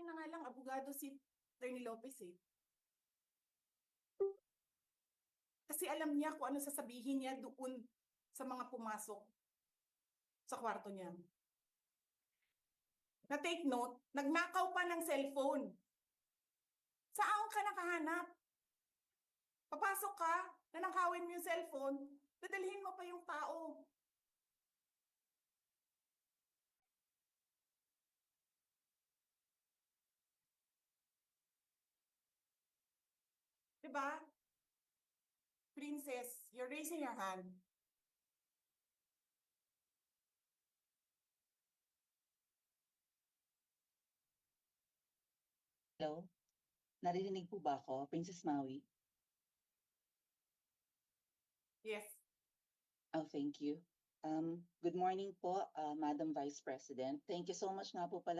Yun na nga lang, abogado si Attorney Lopez eh. Kasi alam niya kung ano sasabihin niya doon sa mga pumasok sa kwarto niya. Na take note, nagnakaw pa ng cellphone. Saan ka nakahanap? Papasok ka, nanakawin mo yung cellphone, dadalhin mo pa yung tao. Diba? Princess, you're raising your hand. Hello? Naririnig po ba ako, Princess Maui? Yes. Oh, thank you. Good morning po, Madam Vice President. Thank you so much nga po pala